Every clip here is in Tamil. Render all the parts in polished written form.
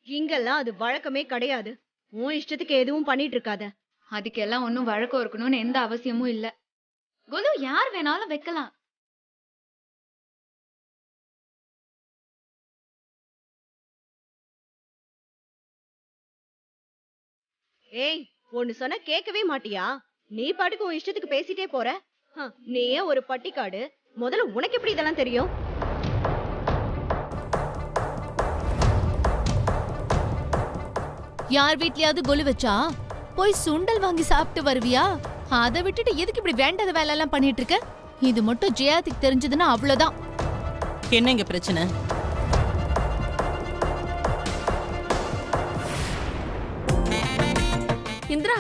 இங்கெல்லாம் அது வழக்கமே கிடையாது. உன் இஷ்டத்துக்கு எதுவும் பண்ணிட்டு இருக்காத. அதுக்கெல்லாம் ஒன்னும் வழக்கம் இருக்கணும்னு எந்த அவசியமும் இல்ல. கொலு யார் வேணாலும் வைக்கலாம். ஏய், ஒன்னு சொன்னா கேட்கவே மாட்டியா? நீ பாட்டுக்கு உன் இஷ்டத்துக்கு பேசிட்டே போற. நீ ஏன் ஒரு பட்டிக்காடு? முதல்ல உனக்கு எப்படி இதெல்லாம் தெரியும்? யார் வீட்லயாவது கொலு வச்சா போய் சுண்டல் வாங்கி சாப்பிட்டு வருவியா? அதை விட்டுட்டு எதுக்கு இப்படி வேண்டாத வேலை எல்லாம் பண்ணிட்டு இருக்க? இது மட்டும் ஜெயாத்துக்கு தெரிஞ்சதுன்னா அவ்வளவுதான். என்னங்க பிரச்சனை? இந்திரா,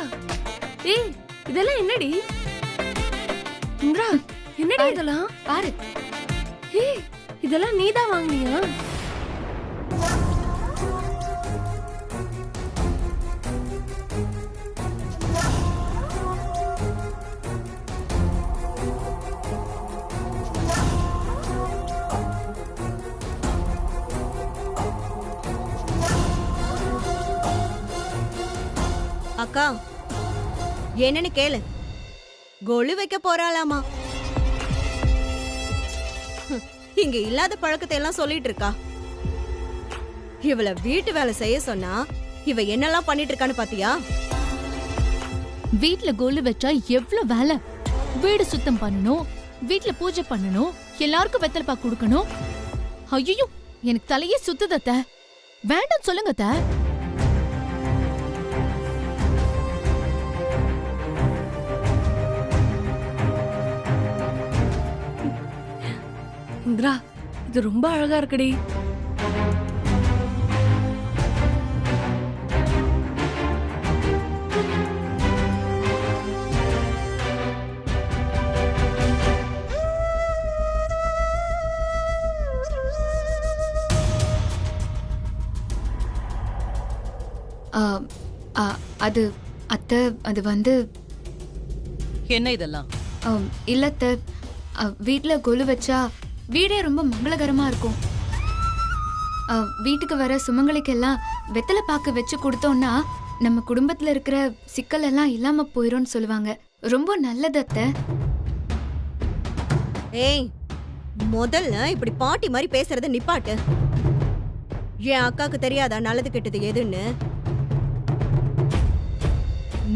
ஏய் இதெல்லாம் என்னடி? இந்திரா, என்னடி இதெல்லாம்? பாரு. ஏய் இதெல்லாம் நீதான் வாங்குனியா? அக்கா, என்னன்னு கேளு. கொலு வைக்க போறாளாமா. இங்க இல்லாத பழக்கத்தை எல்லாம் சொல்லிட்டு இருக்கா. இவள வீட்டு வேலை செய்ய சொன்னா இவ என்னெல்லாம் பண்ணிட்டு இருக்கான்னு பாத்தியா? வீட்ல கொலு வச்சா எவ்வளவு வேலை. வீடு சுத்தம் பண்ணணும், வீட்ல பூஜை பண்ணணும், எல்லாருக்கும் வெத்தலை பாக்கு கொடுக்கணும். ஐயோ, எனக்கு தலையே சுத்துது அத்தை. வேண்டாம் சொல்லுங்க அத்தை. இந்திரா, இது ரொம்ப அழகா இருக்குடி. அது அத்தை, அது வந்து என்ன இதெல்லாம்? இல்ல அத்தை, வீட்ல கொலு வச்சா வீடே ரொம்ப மங்களகரமா இருக்கும். வீட்டுக்கு வர சுமங்கலிக்கெல்லாம் வெத்தலை பாக்கு வச்சு கொடுத்தோம்னா நம்ம குடும்பத்துல இருக்கிற சிக்கல் எல்லாம் இல்லாம போயிரும்னு சொல்லுவாங்க. ரொம்ப நல்லது அத்தை. ஏய், முதல்ல இப்படி பாட்டி மாதிரி பேசுறத நிப்பாட்டு. என் அக்காக்கு தெரியாதா நல்லது கெட்டது எதுன்னு?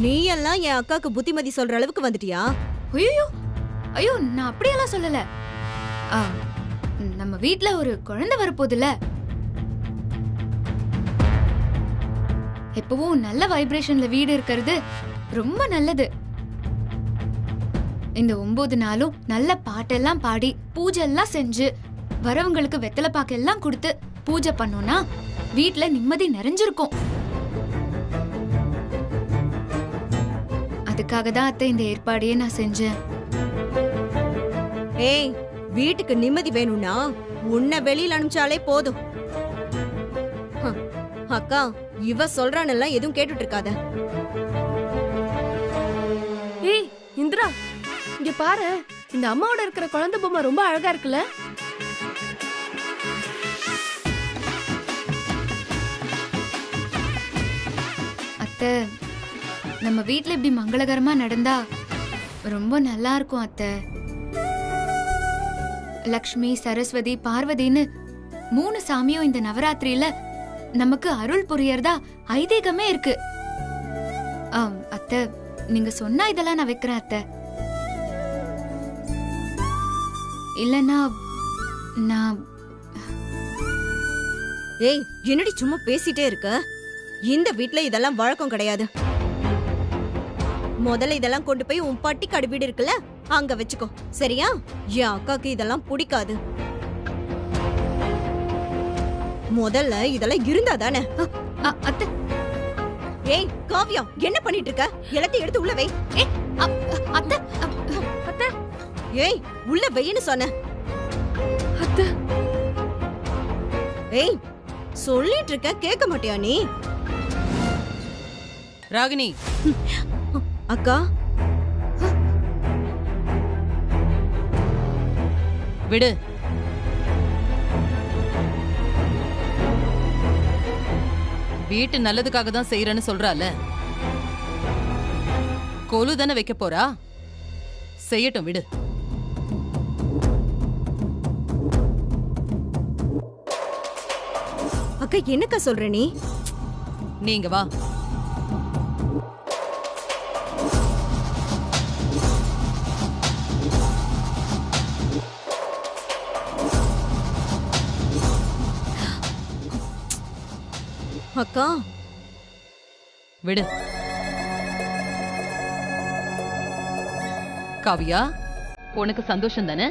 நீ எல்லாம் என் அக்காக்கு புத்திமதி சொல்ற அளவுக்கு வந்துட்டியா? ஐயோ ஐயோ, நான் அப்படியெல்லாம் சொல்லல. நம்ம வீட்ல ஒரு குழந்தை வரப்போகுதுல, எப்பவும் நல்ல வைப்ரேஷன்ல வீடு இருக்கிறது ரொம்ப நல்லது. இந்த 9 நாளும் நல்ல பாட்டெல்லாம் பாடி பூஜை எல்லாம் செஞ்சு வரவங்களுக்கு வெத்தலை பாக்கு எல்லாம் கொடுத்து பூஜை பண்ணோம்னா வீட்ல நிம்மதி நிறைஞ்சிருக்கும். அதுக்காக தான் அத்தை இந்த ஏற்பாடையே நான் செஞ்சேன். ஏய், வீட்டுக்கு நிம்மதி வேணும்னா உன்னை வெளியில அனுப்பிச்சாலே போதும். அக்கா, இவ சொல்றானெல்லாம் எதுவும் கேட்டுட்டு இருக்காத. ஏய் இந்திரா, இங்க பாரு, இந்த அம்மாவோட இருக்கிற குழந்தை பொம்மை ரொம்ப அழகா இருக்குல்ல? அத்தை, நம்ம வீட்ல இப்படி மங்களகரமா நடந்தா ரொம்ப நல்லா இருக்கும் அத்தை. லக்ஷ்மி, சரஸ்வதி, பார்வதின்னு 3 சாமியும் இந்த நவராத்திரியில நமக்கு அருள் புரியறதா ஐதீகமே இருக்கு. அத்தை, நீங்க சொன்னா இதெல்லாம் நான் வைக்கிறேன் அத்தை. இல்லன்னா நான்... ஏய், என்னடி சும்மா பேசிட்டே இருக்க? இந்த வீட்ல இதெல்லாம் வழக்கம் கிடையாது. முதல்ல இதெல்லாம் கொண்டு போய் உன் பட்டிக்காடு வீடு இருக்குல்ல, அங்க வச்சுக்கோ, சரியா? என் அக்காக்கு இதெல்லாம் பிடிக்காது. முதல்ல இதெல்லாம் இருந்தா தானே. அத்தை. ஏய் காவ்யா, என்ன பண்ணிட்டு இருக்க? எல்லாத்தையும் எடுத்து உள்ள வை. அத்தை, அத்தை, ஏய் உள்ள வைன்னு சொன்ன. அத்தை. ஏய், சொல்லிட்டு இருக்க, கேட்க மாட்டியா நீ? ராகினி, அக்கா, விடு. வீட்டு நல்லதுக்காக தான் செய்யறேன்னு சொல்றால. கொலு தானே வைக்க போறா, செய்யட்டும் விடு. அக்கா என்னக்கா சொல்ற நீ? நீங்க வா. அக்கா விடு. காவியா, உனக்கு சந்தோஷம் தானே?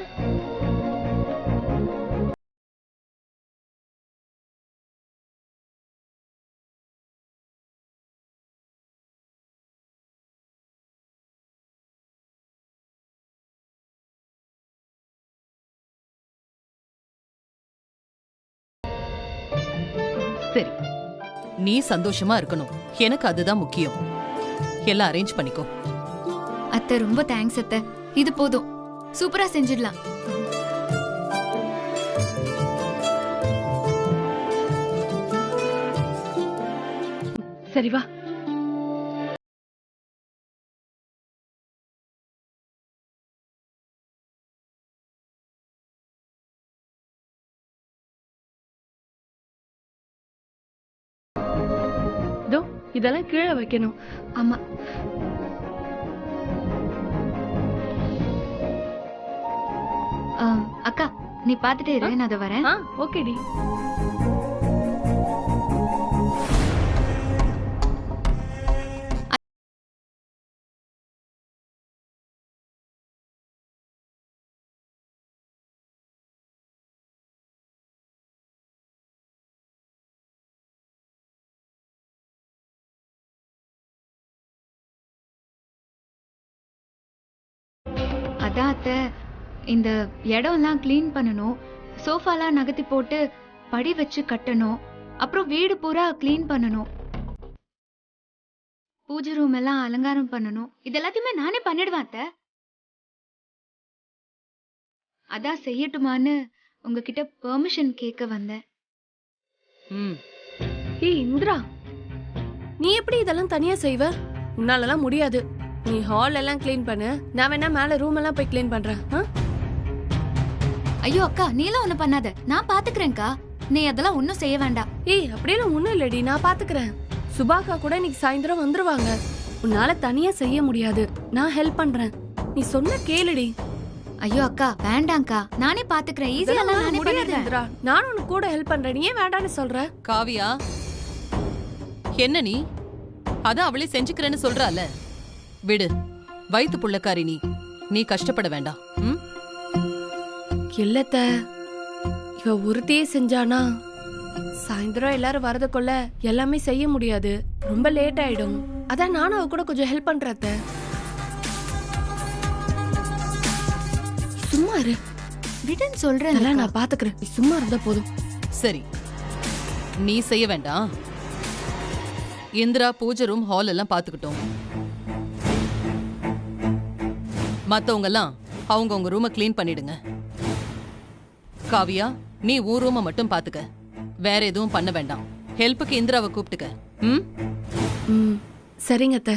சரி, நீ சந்தோஷமா இருக்கணும், எனக்கு அதுதான் முக்கியம். எல்லாம் அரேஞ்ச் பண்ணிக்கோ. அத்தை ரொம்ப தேங்க்ஸ் அத்தை. இது போதும், சூப்பரா செஞ்சிடலாம். சரி வா. இதோ இதெல்லாம் கீழே வைக்கணும். ஆமா. அக்கா நீ பாத்துட்டே இரு, நான் அதை வரேன். ஓகேடி. அதான் அத்தை, இந்த இடம்லாம் கிளீன் பண்ணணும், சோஃபாலாம் நகர்த்தி போட்டு படி வச்சு கட்டணும், அப்புறம் வீடு பூரா கிளீன் பண்ணணும், பூஜை ரூம் எல்லாம் அலங்காரம் பண்ணணும். இது எல்லாத்தையுமே நானே பண்ணிடுவேன் அத்தை. அதான் செய்யட்டுமான்னு உங்ககிட்ட பெர்மிஷன் கேட்க வந்தேன். ஏய் இந்திரா, நீ எப்படி இதெல்லாம் தனியா செய்வ? உன்னாலலாம் முடியாது. நீ ஹால் எல்லாம் கிளீன் பண்ணு, நான் வேணா மேல ரூம் எல்லாம் போய் கிளீன் பண்றேன். ஐயோ அக்கா, நீலாம் ஒண்ணும் பண்ணாத, நான் பாத்துக்கிறேன்க்கா. நீ அதெல்லாம் ஒன்னும் செய்ய வேண்டாம். ஏய் அப்படியெல்லாம் ஒண்ணும் இல்லடி, நான் பாத்துக்கிறேன். சுபாக்கா கூட இன்னைக்கு சாயந்தரம் வந்துருவாங்க. உன்னால தனியா செய்ய முடியாது, நான் ஹெல்ப் பண்றேன். நீ சொன்ன கேளுடி. ஐயோ அக்கா வேண்டாம்க்கா, நானே பாத்துக்கிறேன். ஈஸியா நானே முடியாது பண்ணிடுறேன். இந்திரா, நானும் உனக்கு கூட ஹெல்ப் பண்றேன். நீ ஏன் வேண்டான்னு சொல்ற? காவியா, என்ன நீ அதான் அவளே செஞ்சுக்கிறேன்னு சொல்றால, விடு. வயித்து புள்ளக்காரி நீ கஷ்டப்பட வேண்டாம். இல்லத்த, இவ ஒருத்தையே செஞ்சானா சாயந்தரம் எல்லாரும் வரதுக்குள்ள எல்லாமே செய்ய முடியாது, ரொம்ப லேட் ஆயிடும். அதான் நானும் அவ கூட கொஞ்சம் ஹெல்ப் பண்றத. சும்மா இரு, விடுன்னு சொல்றேன். நான் பாத்துக்கிறேன், நீ சும்மா இருந்தா போதும். சரி, நீ செய்ய வேண்டாம். இந்திரா பூஜை ரூம் ஹால் எல்லாம் பாத்துக்கிட்டோம். மத்தவங்க எல்லாம் அவங்க ரூமை கிளீன் பண்ணிடுங்க. காவியா, நீ உன் ரூமை மட்டும் பாத்துக்க, வேற எதுவும் பண்ண வேண்டாம். ஹெல்ப்புக்கு இந்திராவை கூப்பிட்டுக்க. சரிங்க அத்தை.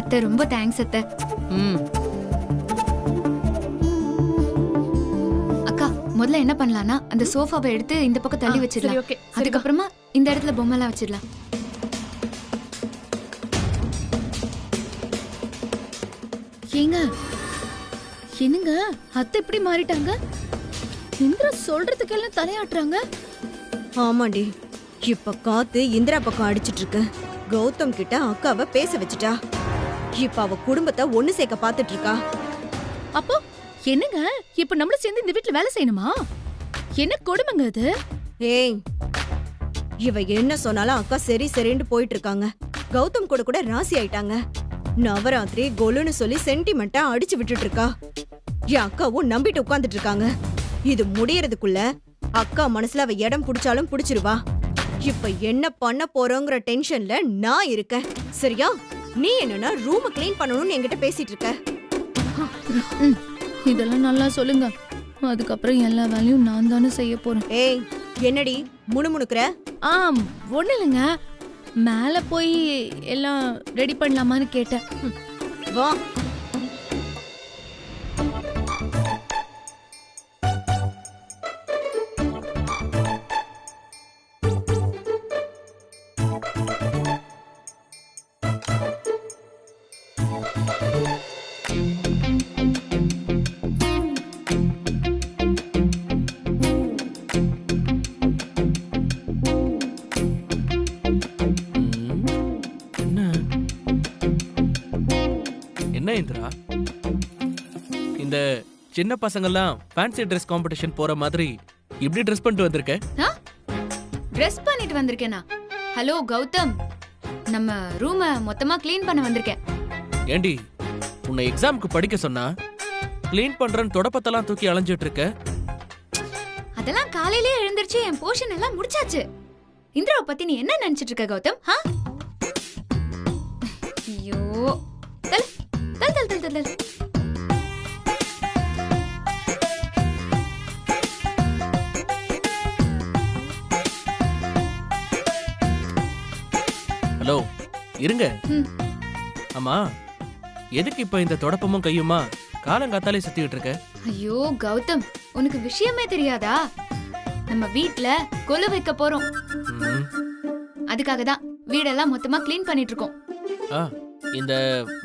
அத்தை ரொம்ப தேங்க்ஸ் அத்தை. அக்கா முதல்ல என்ன பண்ணலாம்னா, அந்த சோஃபாவை எடுத்து இந்த பக்கம் தள்ளி வச்சிடலாம். அதுக்கப்புறமா இந்த இடத்துல பொம்மை எல்லாம் வச்சிடலாம். ஏங்க என்னங்க அத்தை இப்படி மாறிட்டாங்க? இந்திரா சொல்றதுக்கெல்லாம் தலையாட்டுறாங்க. ஆமாண்டி, இப்ப காத்து இந்திரா பக்கம் அடிச்சிட்டு இருக்கு. கௌதம் கிட்ட அக்காவை பேச வச்சுட்டா. இப்ப அவ குடும்பத்தை ஒண்ணு சேர்க்க பாத்துட்டு இருக்கா. அப்போ என்னங்க இப்ப நம்மள சேர்ந்து இந்த வீட்ல வேலை செய்யணுமா? என்ன கொடுமைங்க இது? ஏய், இவ என்ன சொன்னாலும் அக்கா சரி சரின்னு போயிட்டு இருக்காங்க. கௌதம் கூட கூட ராசி ஆயிட்டாங்க. நவராத்திரி கொலுன்னு சொல்லி சென்டிமெண்டா அடிச்சு விட்டுட்டு இருக்கா. என் அக்காவும் நம்பிட்டு உட்கார்ந்துட்டு இருக்காங்க. இது முடியறதுக்குள்ள அக்கா மனசுல அவ இடம் புடிச்சாலும் புடிச்சிருவா. இப்ப என்ன பண்ண போறோங்கிற டென்ஷன்ல நான் இருக்கேன். சரியா? நீ என்னன்னா ரூம் கிளீன் பண்ணணும்னு என்கிட்ட பேசிட்டு இருக்க. இதெல்லாம் நல்லா சொல்லுங்க, அதுக்கப்புறம் எல்லா வேலையும் நான் தானே செய்ய போறேன். ஏய், என்னடி முணுமுணுக்குற? ஆம், ஒண்ணு இல்லைங்க. மேல போய் எல்லாம் ரெடி பண்ணலாமான்னு கேட்டேன். வா. என்ன என்ன இந்திரா, இந்த சின்ன பசங்கெல்லாம் ஃபேன்சி ட்ரெஸ் காம்படிஷன் போற மாதிரி இப்படி ட்ரெஸ் பண்ணிட்டு வந்திருக்க? ட்ரெஸ் பண்ணிட்டு வந்திருக்கேனா? ஹலோ கௌதம், நம்ம ரூமை மொத்தமா க்ளீன் பண்ண வந்திருக்கேன். ஏண்டி, உன்னை எக்ஸாமுக்கு படிக்க சொன்னா க்ளீன் பண்றேன்னு தொடப்பத்தெல்லாம் தூக்கி அலைஞ்சிட்டு இருக்க? அதெல்லாம் காலையிலேயே எழுந்திருச்சு என் போர்ஷன் எல்லாம் முடிச்சாச்சு. இந்திராவை பத்தி நீ என்ன நினைச்சிட்டு இருக்க கௌதம்? ஐயோ, தல் தல் தல் தல் தல். ஹலோ, இருங்க. ம். ஆமா, எதுக்கு இப்ப இந்த தொடப்பமும் கையுமா காலங்காத்தாலே சுத்திட்டு இருக்க? ஐயோ கௌதம், உனக்கு விஷயமே தெரியாதா? நம்ம வீட்ல கொலு வைக்க போறோம். ம். அதுக்காக தான் வீடெல்லாம் மொத்தமா க்ளீன் பண்ணிட்டு இருக்கோம். ஆ, இந்த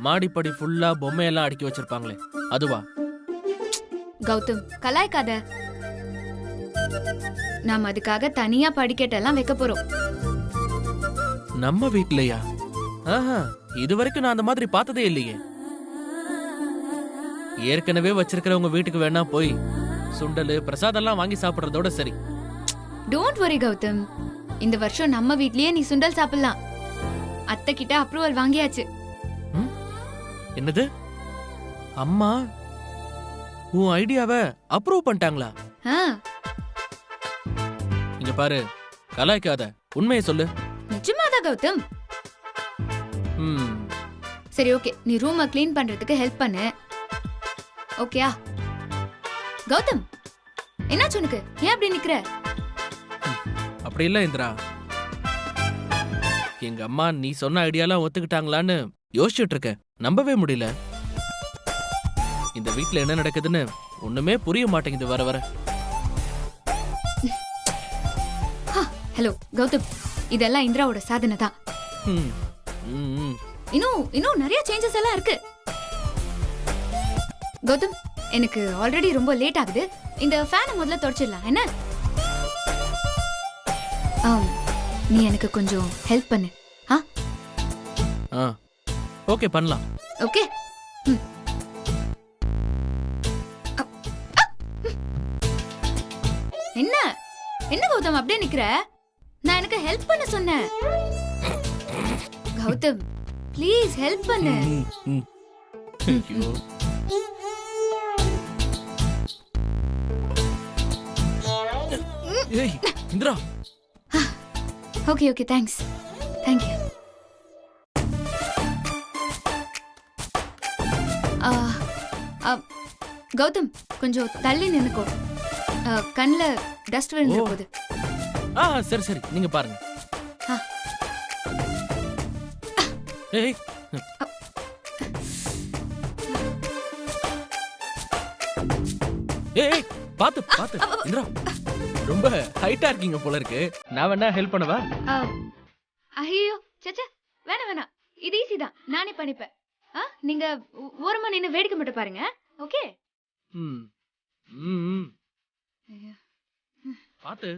மாடிப்படி ஃபுல்லா பொம்மையெல்லாம் அடுக்கி வச்சிருப்பாங்களே, அதுவா? கௌதம் கலாய்க்காத. நாம அதுக்காக தனியா படிக்கட்டெல்லாம் வைக்க போறோம். நம்ம வீட்லயா? ஆஹா, இது வரைக்கும் நான் அந்த மாதிரி பார்த்ததே இல்லையே. ஏற்கனவே வச்சிருக்கிறவங்க வீட்டுக்கு வேணா போய் சுண்டல் பிரசாதெல்லாம் வாங்கி சாப்பிடுறதோட சரி. டோன்ட் வரி கௌதம், இந்த வருஷம் நம்ம வீட்லயே நீ சுண்டல் சாப்பிடலாம். அத்தை கிட்ட அப்ரூவல் வாங்கியாச்சு. என்னது? அம்மா உன் ஐடியாவை அப்ரூவ் பண்ணிட்டாங்களா? ஆ, இங்க பாரு, கலாய்க்காத, உண்மையை சொல்லு. நிஜமாதான் கௌதம். ம், சரி ஓகே, நீ ரூமை க்ளீன் பண்றதுக்கு ஹெல்ப் பண்ணு. ஓகேயா? கௌதம், என்னாச்சு உனக்கு? ஏன் அப்படி நிக்கிற? அப்படி இல்ல இந்திரா, எங்க அம்மா நீ சொன்ன ஐடியாலாம் ஒத்துக்கிட்டாங்களான்னு யோசிச்சுட்டு இருக்கேன். நம்பவே முடியல. இந்த வீட்ல என்ன நடக்குதுன்னு ஒண்ணுமே புரிய மாட்டேங்குது வர வர. ஹலோ கௌதம், இதெல்லாம் இந்திராவோட சாதனை தான். ம், ம், ம். இன்னும் நிறைய சேஞ்சஸ் எல்லாம் இருக்கு. கௌதம், எனக்கு ஆல்ரெடி ரொம்ப லேட் ஆகுது. இந்த ஃபேனை முதல்ல தொடச்சிடலாம் என்ன? நீ எனக்கு கொஞ்சம் ஹெல்ப் பண்ணு. ஆ, ஓகே, பண்ணலாம். ஓகே. என்ன என்ன கௌதம் அப்படியே நிக்கிற? நான் எனக்கு ஹெல்ப் பண்ண சொன்னேன். கௌதம் ப்ளீஸ் ஹெல்ப் பண்ணு. ம். ஐயோ. ஏய் Indira. Okay okay, thanks. Thank you. Gautam கொஞ்சம் தள்ளி நின்னுக்கோ. கண்ணில் டஸ்ட் விழுந்துற போகுது. ஆ, சரி சரி, நீங்க பாருங்க. ஆ. ஏய், ஏய், பாத்து பாத்து இந்திரா, ரொம்ப ஹைட்டா இருக்கீங்க போல இருக்கு. நான் வேணா ஹெல்ப் பண்ணவா? ஐயோ சச்சா, வேணாம் வேணாம், இது ஈஸி தான், நானே பண்ணிப்பேன். நீங்க ஓரமா நின்னு வேடிக்கை மட்டும் பாருங்க. ஓகே. ம், ம், பாத்து.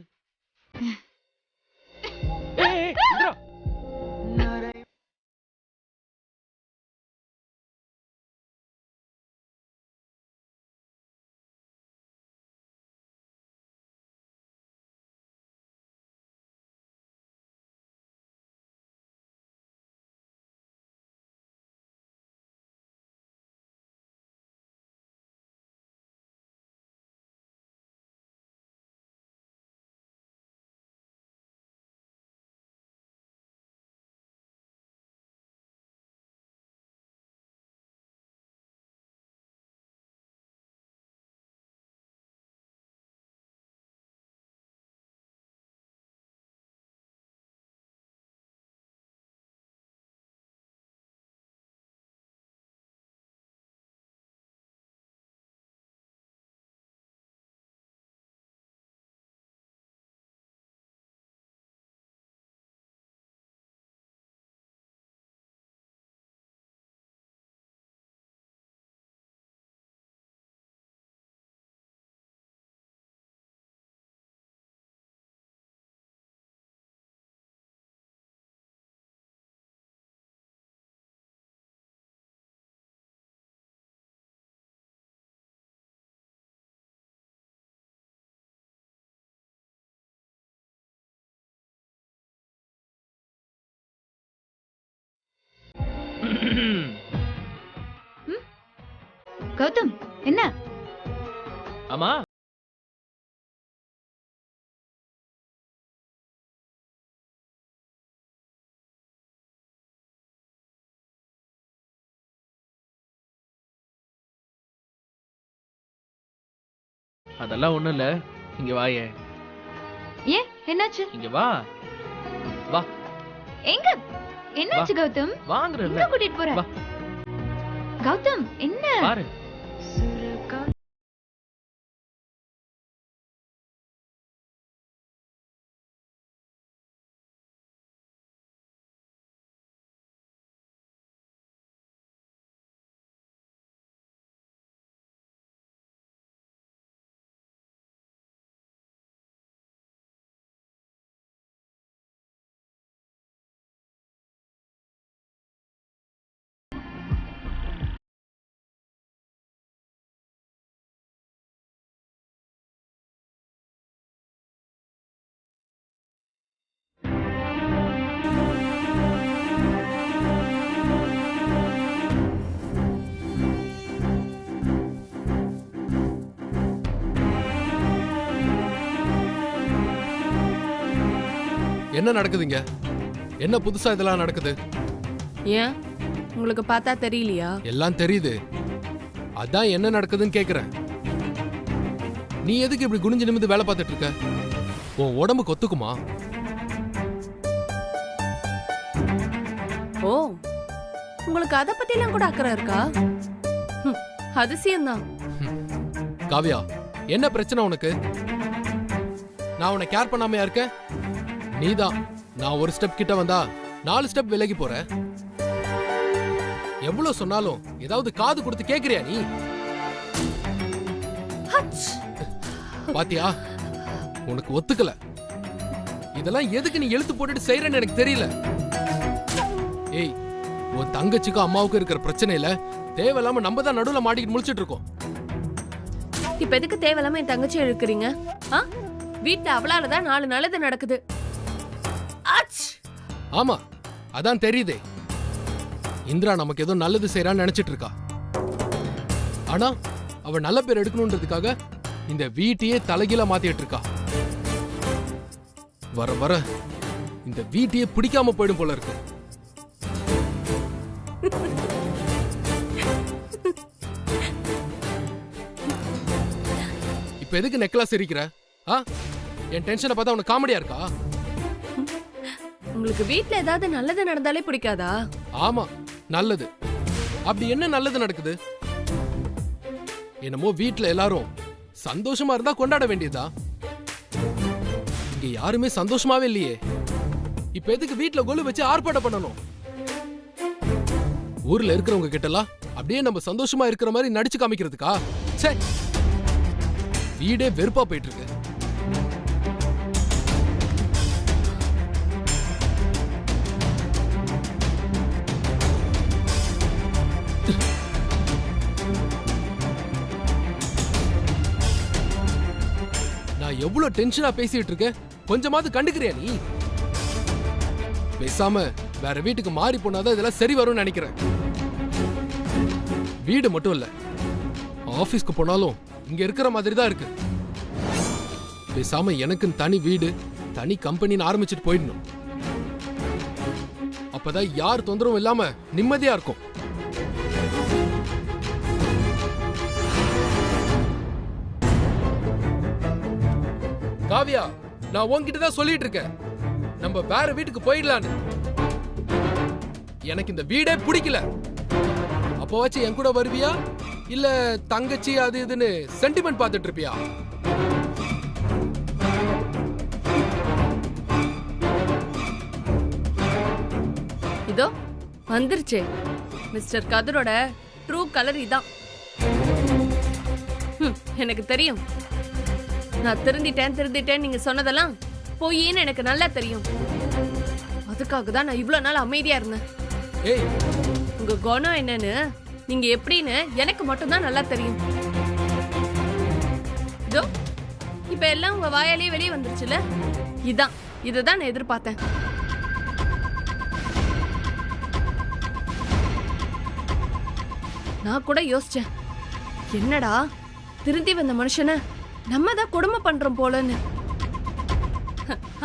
ஏய், இந்திரா. கௌதம் என்ன? ஆமா அதெல்லாம் ஒண்ணும் இல்ல, இங்க வாயே. ஏன் என்னாச்சு? இங்க வா. வா. எங்க என்னாச்சு கௌதம்? வாங்குறல. எங்க கூட்டிட்டு போற? வா. கௌதம் என்ன? பாரு. என்ன நடக்குதுங்க? என்ன புதுசா இதெல்லாம் நடக்குது? ஏன் உங்களுக்கு பார்த்தா தெரியலையா? எல்லாம் தெரியுது. அதான் என்ன நடக்குதுன்னு கேக்குறேன். நீ எதுக்கு இப்படி குனிஞ்சு நிமிந்து வேலை பார்த்துட்டு இருக்க? உன் உடம்புக்கு ஒத்துக்குமா? ஓ, உங்களுக்கு அத பத்தி எல்லாம் கூட அக்கறை இருக்கா? அதிசயம்தான். காவியா, என்ன பிரச்சனை உனக்கு? நான் உன்னை கேர் பண்ணாமையா இருக்க? நீதான் நான் ஒரு ஸ்டெப் கிட்ட வந்தா 4 ஸ்டெப் விலகி போற. எவ்வளவு சொன்னாலும் ஏதாவது காது கொடுத்து கேக்குறியா நீ? பாத்தியா, உனக்கு ஒத்துக்கல. இதெல்லாம் எதுக்கு நீ எழுத்து போட்டுட்டு செய்யறன்னு எனக்கு தெரியல. ஏய், உன் தங்கச்சிக்கும் அம்மாவுக்கும் இருக்கிற பிரச்சனையில தேவையில்லாம நம்ம தான் நடுவுல மாட்டிக்கிட்டு முழிச்சிட்டு இருக்கோம். இப்ப எதுக்கு தேவையில்லாம என் தங்கச்சி இழுக்கிறீங்க? வீட்டுல அவளாலதான் 4 நல்லது நடக்குது. ஆமா, அதான் தெரியுதே. இந்திரா நமக்கு ஏதோ நல்லது செய்யறான்னு நினைச்சிட்டு இருக்கா. ஆனா அவ நல்ல பேர் எடுக்கணும்ன்றதுக்காக இந்த வீட்டையே தலைகீழ மாத்திட்டு இருக்கா. வர வர இந்த வீட்டையே பிடிக்காம போயிடும் போல இருக்கு. இப்ப எதுக்கு நெக்லா சிரிக்கிற? என் டென்ஷனை பார்த்தா உனக்கு காமெடியா இருக்கா? உங்களுக்கு வீட்ல ஏதாவது நல்லது நடந்தாலே பிடிக்காதா? ஆமா, நல்லது. அப்படி என்ன நல்லது நடக்குது? என்னமோ வீட்ல எல்லாரும் சந்தோஷமா இருந்தா கொண்டாட வேண்டியதா? இங்க யாருமே சந்தோஷமாவே இல்லையே. இப்ப எதுக்கு வீட்ல கொலு வச்சு ஆர்ப்பாட்டம் பண்ணணும்? ஊர்ல இருக்கிறவங்க கிட்டலாம் அப்படியே நம்ம சந்தோஷமா இருக்கிற மாதிரி நடிச்சு காமிக்கிறதுக்கா? சே, வீடே வெறுப்பா போயிட்டு இருக்கு. நான் எவ்வளவு டென்ஷனா பேசிட்டு இருக்கேன், கொஞ்சமாவது கண்டுக்கிறியா நீ? பேசாம வேற வீட்டுக்கு மாறி போனாதான் இதெல்லாம் சரி வரும்னு நினைக்கிறேன். வீடு மட்டும் இல்ல, ஆபீஸ்க்கு போனாலும் இங்க இருக்கிற மாதிரி தான் இருக்கு. பேசாம எனக்குன்னு தனி வீடு, தனி கம்பெனின்னு ஆரம்பிச்சுட்டு போயிடணும். அப்பதான் யார் தொந்தரவும் இல்லாம நிம்மதியா இருக்கும். காவியா, நான் உன்கிட்ட தான் சொல்லிட்டு இருக்கேன், நம்ம வேற வீட்டுக்கு போயிடலான்னு. எனக்கு இந்த வீடே பிடிக்கல. அப்போவாச்சும் என் கூட வருவியா, இல்ல தங்கச்சி அது இதுன்னு சென்டிமெண்ட் பார்த்துட்டு இருப்பியா? இதோ வந்துருச்சு மிஸ்டர் கதிரோட ட்ரூ கலர் இதான். எனக்கு தெரியும். நான் திருந்திட்டேன் நீங்க சொன்னதெல்லாம் பொய்ன்னு எனக்கு நல்லா தெரியும். அதுக்காக தான் நான் இவ்வளவு நாள் அமைதியா இருந்தேன். ஏய், உங்க குணம் என்னன்னு, நீங்க எப்படின்னு எனக்கு மட்டும்தான் நல்லா தெரியும். இதோ இப்ப எல்லாம் உங்க வாயாலேயே வெளியே வந்துருச்சுல. இதுதான் நான் எதிர்பார்த்தேன். நான் கூட யோசிச்சேன், என்னடா திருந்தி வந்த மனுஷனை நம்ம தான் கொடுமை பண்றோம் போலன்னு.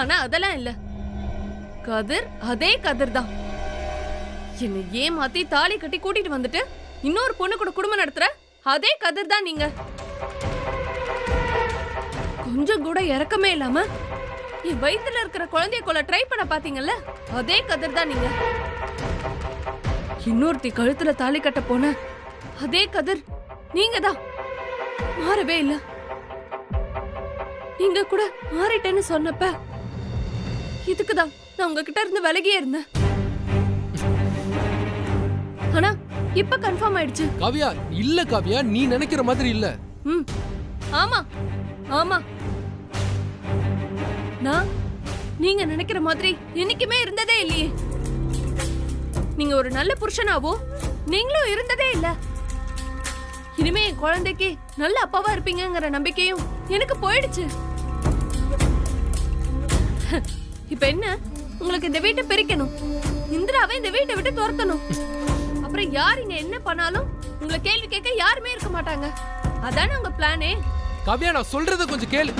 ஆனா அதெல்லாம் இல்ல, கதிர் அதே கதிர் தான். என்னை ஏமாத்தி தாலி கட்டி கூட்டிட்டு வந்துட்டு இன்னொரு பொண்ணு கூட குடும்பம் நடத்துற அதே கதிர் தான் நீங்க. கொஞ்சம் கூட இறக்கமே இல்லாம என் வயித்துல இருக்கிற குழந்தைய கொள்ள ட்ரை பண்ண பாத்தீங்கல்ல, அதே கதிர் தான் நீங்க. இன்னொருத்தி கழுத்துல தாலி கட்ட போன அதே கதிர் நீங்க தான். மாறவே இல்ல. நீங்க கூட மாறிட்டேன்னு சொன்னப்ப இதுக்குதான் நான் உங்ககிட்ட இருந்து விலகியே இருந்தேன். ஆனா இப்ப கன்ஃபார்ம் ஆயிடுச்சு. காவியா, இல்ல காவியா, நீ நினைக்கிற மாதிரி இல்ல. ஆமா ஆமா, நான் நீங்க நினைக்கிற மாதிரி என்னைக்குமே இருந்ததே இல்லையே. நீங்க ஒரு நல்ல புருஷனாவோ நீங்களும் இருந்ததே இல்ல. இனிமே என் குழந்தைக்கு நல்ல அப்பாவா இருப்பீங்கங்கிற நம்பிக்கையும் எனக்கு போயிடுச்சு. இப்ப என்ன, உங்களுக்கு இந்த வீட்டை பிரிக்கணும், இந்திராவை இந்த வீட்டை விட்டு துரத்தணும். அப்புறம் யார் இங்க என்ன பண்ணாலும் உங்களை கேள்வி கேட்க யாருமே இருக்க மாட்டாங்க. அதானே உங்க பிளானே. காவியா, நான் சொல்றத கொஞ்சம் கேளு.